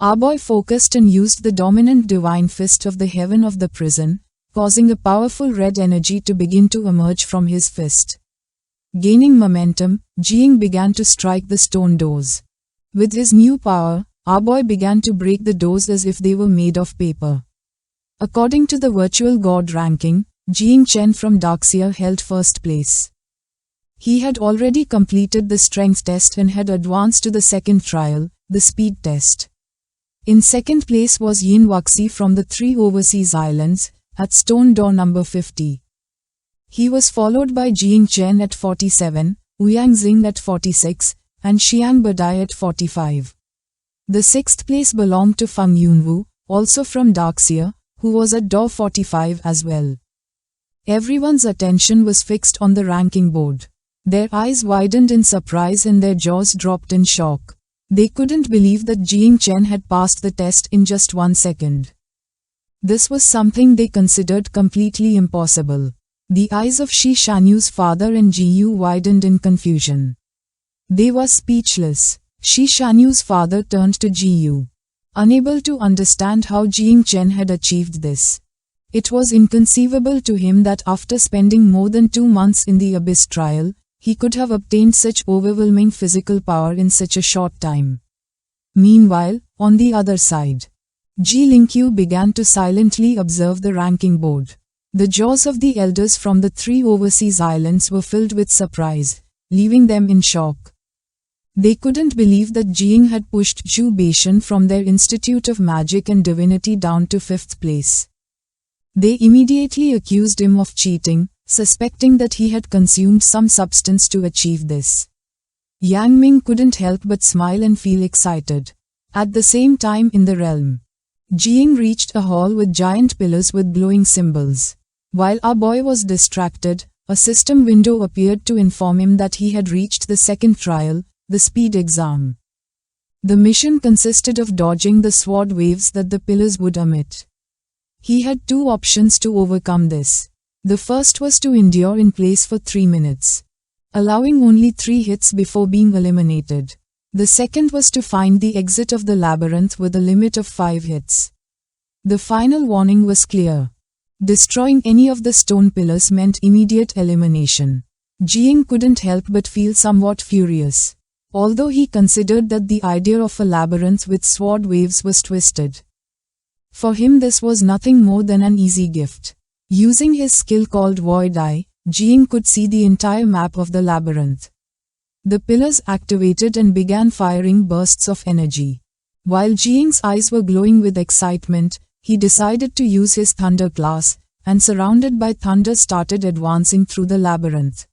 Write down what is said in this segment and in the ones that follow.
Our boy focused and used the dominant divine fist of the heaven of the prison, causing a powerful red energy to begin to emerge from his fist. Gaining momentum, Jing began to strike the stone doors. With his new power, our boy began to break the doors as if they were made of paper. According to the virtual god ranking, Jing Chen from Daxia held first place. He had already completed the strength test and had advanced to the second trial, the speed test. In second place was Yin Wuxi from the 3 overseas islands, at stone door number 50. He was followed by Jing Chen at 47, Ouyang Xing at 46, and Xiang Badai at 45. The sixth place belonged to Feng Yunwu, also from Daxia, who was at door 45 as well. Everyone's attention was fixed on the ranking board. Their eyes widened in surprise and their jaws dropped in shock. They couldn't believe that Jing Chen had passed the test in just 1 second. This was something they considered completely impossible. The eyes of Shi Shanyu's father and Ji Yu widened in confusion. They were speechless. Shi Shanyu's father turned to Ji Yu, unable to understand how Jing Chen had achieved this. It was inconceivable to him that after spending more than 2 months in the Abyss trial, he could have obtained such overwhelming physical power in such a short time. Meanwhile, on the other side, Ji Lingqiu began to silently observe the ranking board. The jaws of the elders from the 3 overseas islands were filled with surprise, leaving them in shock. They couldn't believe that Jing had pushed Zhu Beishan from their Institute of Magic and Divinity down to 5th place. They immediately accused him of cheating, suspecting that he had consumed some substance to achieve this. Yang Ming couldn't help but smile and feel excited. At the same time in the realm, Jing reached a hall with giant pillars with glowing symbols. While our boy was distracted, a system window appeared to inform him that he had reached the second trial, the speed exam. The mission consisted of dodging the sword waves that the pillars would emit. He had 2 options to overcome this. The first was to endure in place for 3 minutes, allowing only 3 hits before being eliminated. The second was to find the exit of the labyrinth with a limit of 5 hits. The final warning was clear. Destroying any of the stone pillars meant immediate elimination. Jing couldn't help but feel somewhat furious, although he considered that the idea of a labyrinth with sword waves was twisted. For him this was nothing more than an easy gift. Using his skill called Void Eye, Jing could see the entire map of the labyrinth. The pillars activated and began firing bursts of energy. While Jing's eyes were glowing with excitement, he decided to use his thunder class, and surrounded by thunder started advancing through the labyrinth.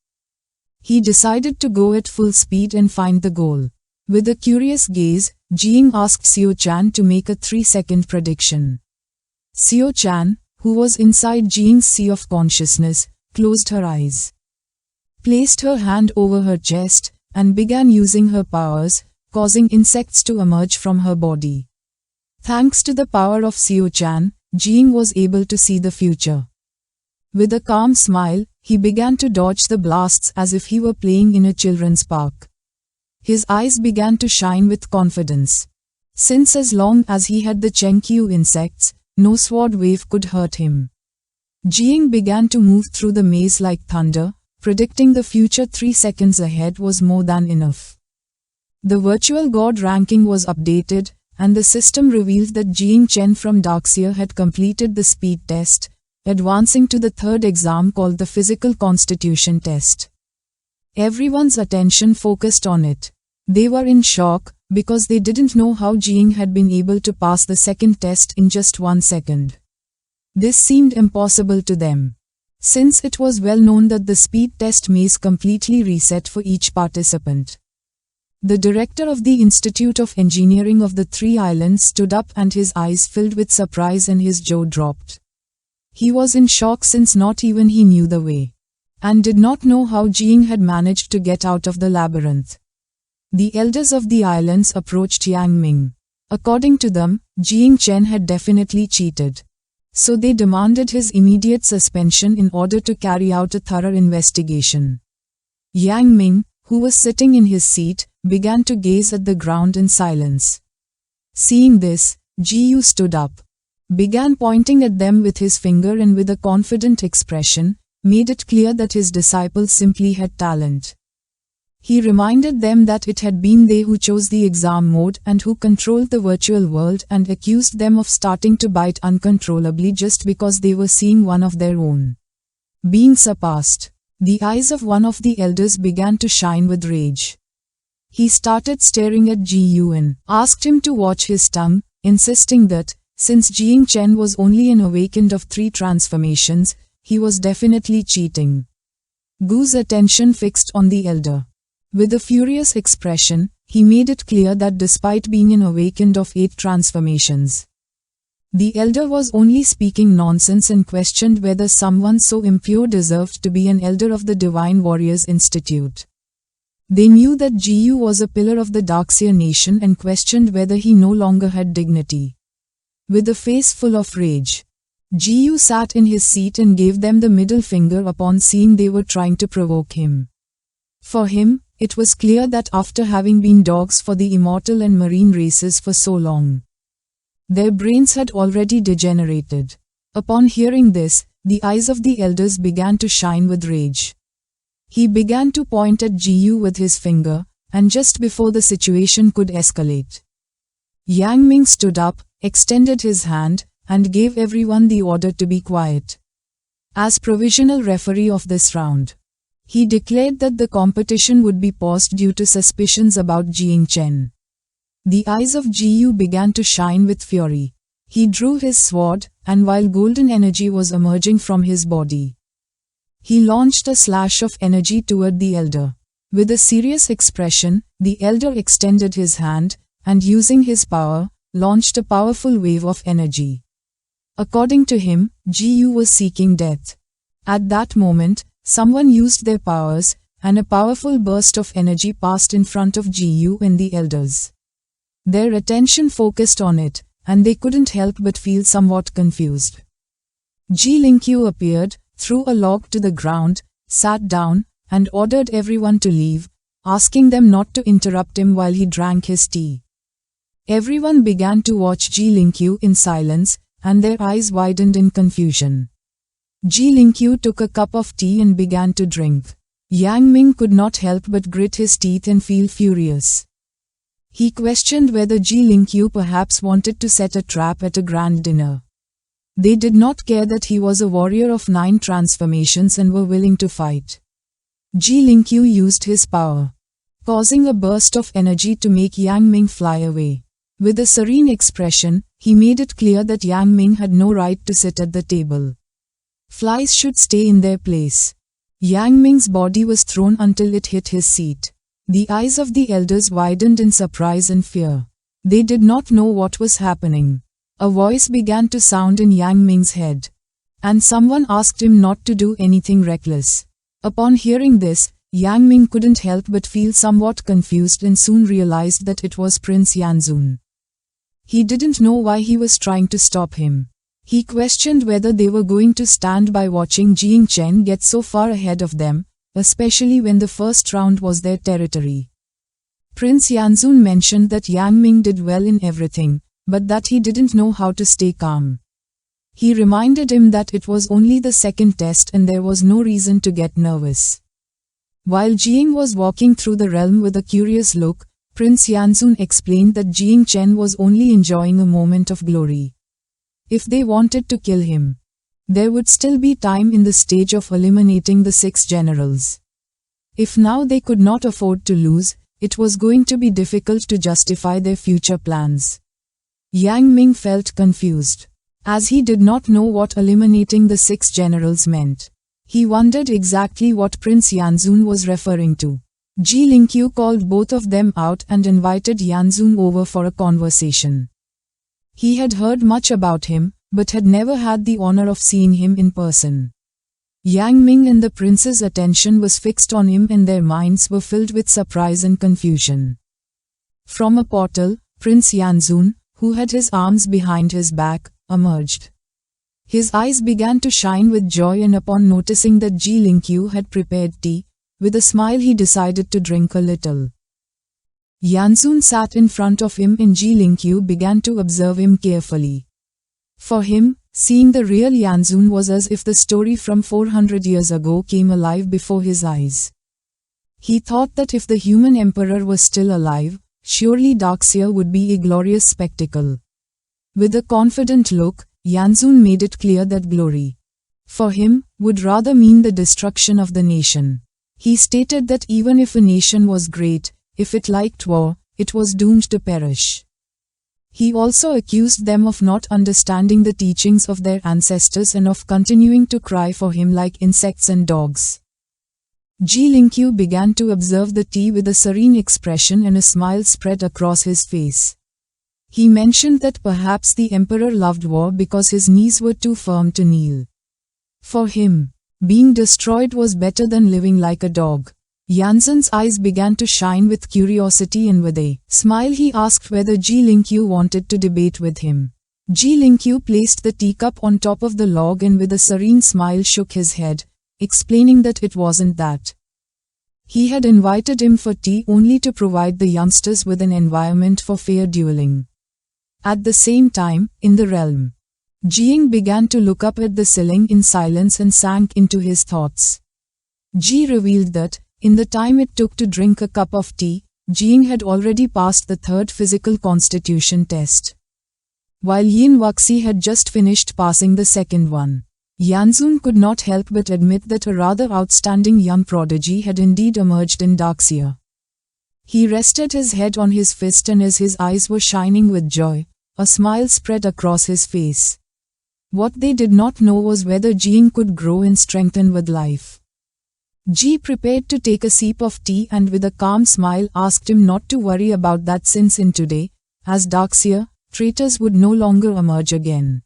He decided to go at full speed and find the goal. With a curious gaze, Jing asked Xiao Chan to make a 3-second prediction. Xiao Chan, who was inside Jing's sea of consciousness, closed her eyes, placed her hand over her chest, and began using her powers, causing insects to emerge from her body. Thanks to the power of Xiao Chan, Jing was able to see the future. With a calm smile, he began to dodge the blasts as if he were playing in a children's park. His eyes began to shine with confidence. Since as long as he had the Chenkyu insects, no sword wave could hurt him. Jing began to move through the maze like thunder, predicting the future 3 seconds ahead was more than enough. The virtual god ranking was updated, and the system revealed that Jing Chen from Daxia had completed the speed test, advancing to the 3rd exam called the physical constitution test. Everyone's attention focused on it. They were in shock, because they didn't know how Jing had been able to pass the second test in just 1 second. This seemed impossible to them, since it was well known that the speed test maze completely reset for each participant. The director of the Institute of Engineering of the 3 islands stood up and his eyes filled with surprise and his jaw dropped. He was in shock since not even he knew the way, and did not know how Jing had managed to get out of the labyrinth. The elders of the islands approached Yang Ming. According to them, Jing Chen had definitely cheated. So they demanded his immediate suspension in order to carry out a thorough investigation. Yang Ming, who was sitting in his seat, began to gaze at the ground in silence. Seeing this, Ji stood up, began pointing at them with his finger and with a confident expression, made it clear that his disciples simply had talent. He reminded them that it had been they who chose the exam mode and who controlled the virtual world, and accused them of starting to bite uncontrollably just because they were seeing one of their own being surpassed. The eyes of one of the elders began to shine with rage. He started staring at Ji and asked him to watch his tongue, insisting that, since Jing Chen was only an awakened of 3 transformations, he was definitely cheating. Gu's attention fixed on the elder. With a furious expression, he made it clear that despite being an awakened of 8 transformations, the elder was only speaking nonsense, and questioned whether someone so impure deserved to be an elder of the Divine Warriors Institute. They knew that Ji was a pillar of the Darkseer nation and questioned whether he no longer had dignity. With a face full of rage, Ji sat in his seat and gave them the middle finger upon seeing they were trying to provoke him. For him, it was clear that after having been dogs for the immortal and marine races for so long, their brains had already degenerated. Upon hearing this, the eyes of the elders began to shine with rage. He began to point at Ji with his finger, and just before the situation could escalate, Yang Ming stood up, extended his hand, and gave everyone the order to be quiet. As provisional referee of this round, he declared that the competition would be paused due to suspicions about Jing Chen. The eyes of Ji began to shine with fury. He drew his sword, and while golden energy was emerging from his body, he launched a slash of energy toward the elder. With a serious expression, the elder extended his hand, and using his power, launched a powerful wave of energy. According to him, Ji was seeking death. At that moment, someone used their powers, and a powerful burst of energy passed in front of Ji and the elders. Their attention focused on it, and they couldn't help but feel somewhat confused. Ji Lingqiu appeared, threw a log to the ground, sat down, and ordered everyone to leave, asking them not to interrupt him while he drank his tea. Everyone began to watch Ji Lingqiu in silence, and their eyes widened in confusion. Ji Lingqiu took a cup of tea and began to drink. Yang Ming could not help but grit his teeth and feel furious. He questioned whether Ji Lingqiu perhaps wanted to set a trap at a grand dinner. They did not care that he was a warrior of 9 transformations and were willing to fight. Ji Lingqiu used his power, causing a burst of energy to make Yang Ming fly away. With a serene expression, he made it clear that Yang Ming had no right to sit at the table. Flies should stay in their place. Yang Ming's body was thrown until it hit his seat. The eyes of the elders widened in surprise and fear. They did not know what was happening. A voice began to sound in Yang Ming's head, and someone asked him not to do anything reckless. Upon hearing this, Yang Ming couldn't help but feel somewhat confused and soon realized that it was Prince Yanzun. He didn't know why he was trying to stop him. He questioned whether they were going to stand by watching Jing Chen get so far ahead of them, especially when the first round was their territory. Prince Yanzun mentioned that Yang Ming did well in everything, but that he didn't know how to stay calm. He reminded him that it was only the second test and there was no reason to get nervous. While Jing was walking through the realm with a curious look, Prince Yanzun explained that Jing Chen was only enjoying a moment of glory. If they wanted to kill him, there would still be time in the stage of eliminating the 6 generals. If now they could not afford to lose, it was going to be difficult to justify their future plans. Yang Ming felt confused, as he did not know what eliminating the 6 generals meant. He wondered exactly what Prince Yanzun was referring to. Ji Lingqiu called both of them out and invited Yanzun over for a conversation. He had heard much about him, but had never had the honor of seeing him in person. Yang Ming and the prince's attention was fixed on him and their minds were filled with surprise and confusion. From a portal, Prince Yanzun, who had his arms behind his back, emerged. His eyes began to shine with joy, and upon noticing that Ji Lingqiu had prepared tea, with a smile he decided to drink a little. Yanzun sat in front of him and Ji Lingqiu began to observe him carefully. For him, seeing the real Yanzun was as if the story from 400 years ago came alive before his eyes. He thought that if the human emperor was still alive, surely Darkseer would be a glorious spectacle. With a confident look, Yanzun made it clear that glory, for him, would rather mean the destruction of the nation. He stated that even if a nation was great, if it liked war, it was doomed to perish. He also accused them of not understanding the teachings of their ancestors and of continuing to cry for him like insects and dogs. Ji Lingqiu began to observe the tea with a serene expression and a smile spread across his face. He mentioned that perhaps the emperor loved war because his knees were too firm to kneel. For him, being destroyed was better than living like a dog. Yanzun's eyes began to shine with curiosity and with a smile he asked whether Ji Lingqiu wanted to debate with him. Ji Lingqiu placed the teacup on top of the log and with a serene smile shook his head, explaining that it wasn't that. He had invited him for tea only to provide the youngsters with an environment for fair dueling. At the same time, in the realm, Jing began to look up at the ceiling in silence and sank into his thoughts. Ji revealed that, in the time it took to drink a cup of tea, Jing had already passed the third physical constitution test, while Yin Wuxi had just finished passing the second one. Yanzun could not help but admit that a rather outstanding young prodigy had indeed emerged in Darkseer. He rested his head on his fist and as his eyes were shining with joy, a smile spread across his face. What they did not know was whether Jing could grow and strengthen with life. Ji prepared to take a sip of tea and with a calm smile asked him not to worry about that since in today, as Darkseer, traitors would no longer emerge again.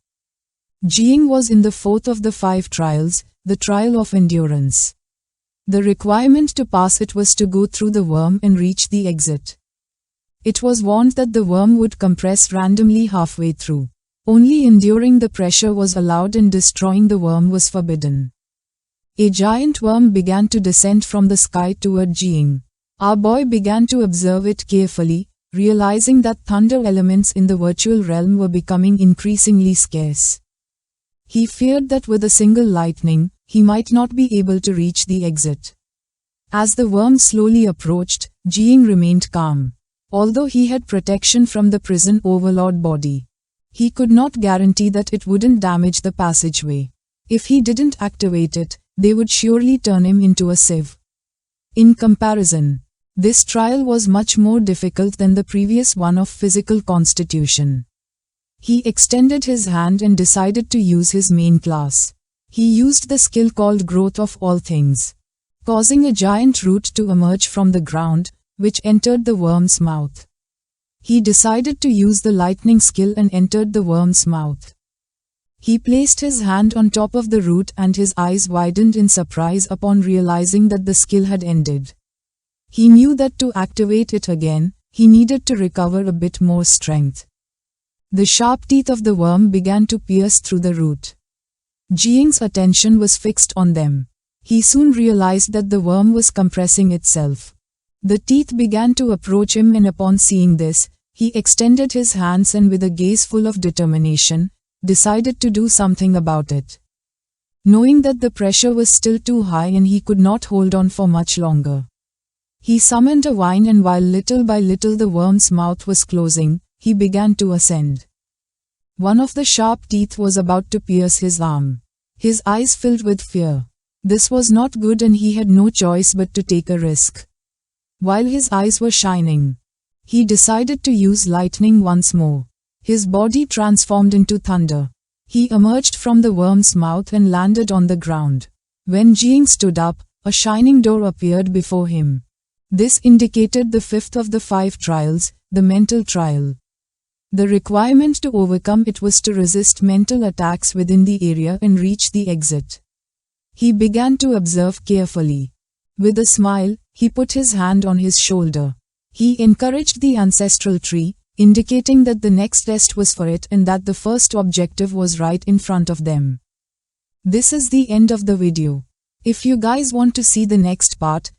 Jing was in the fourth of the 5 trials, the trial of endurance. The requirement to pass it was to go through the worm and reach the exit. It was warned that the worm would compress randomly halfway through. Only enduring the pressure was allowed and destroying the worm was forbidden. A giant worm began to descend from the sky toward Jing. Our boy began to observe it carefully, realizing that thunder elements in the virtual realm were becoming increasingly scarce. He feared that with a single lightning, he might not be able to reach the exit. As the worm slowly approached, Jing remained calm. Although he had protection from the prison Overlord body, he could not guarantee that it wouldn't damage the passageway. If he didn't activate it, they would surely turn him into a sieve. In comparison, this trial was much more difficult than the previous one of physical constitution. He extended his hand and decided to use his main class. He used the skill called Growth of All Things, causing a giant root to emerge from the ground, which entered the worm's mouth. He decided to use the lightning skill and entered the worm's mouth. He placed his hand on top of the root and his eyes widened in surprise upon realizing that the skill had ended. He knew that to activate it again, he needed to recover a bit more strength. The sharp teeth of the worm began to pierce through the root. Jing's attention was fixed on them. He soon realized that the worm was compressing itself. The teeth began to approach him and upon seeing this, he extended his hands and with a gaze full of determination, decided to do something about it. Knowing that the pressure was still too high and he could not hold on for much longer, he summoned a vine and while little by little the worm's mouth was closing, he began to ascend. One of the sharp teeth was about to pierce his arm. His eyes filled with fear. This was not good and he had no choice but to take a risk. While his eyes were shining, he decided to use lightning once more. His body transformed into thunder. He emerged from the worm's mouth and landed on the ground. When Jing stood up, a shining door appeared before him. This indicated the 5th of the 5 trials, the mental trial. The requirement to overcome it was to resist mental attacks within the area and reach the exit. He began to observe carefully. With a smile, he put his hand on his shoulder. He encouraged the ancestral tree, indicating that the next test was for it and that the first objective was right in front of them. This is the end of the video. If you guys want to see the next part,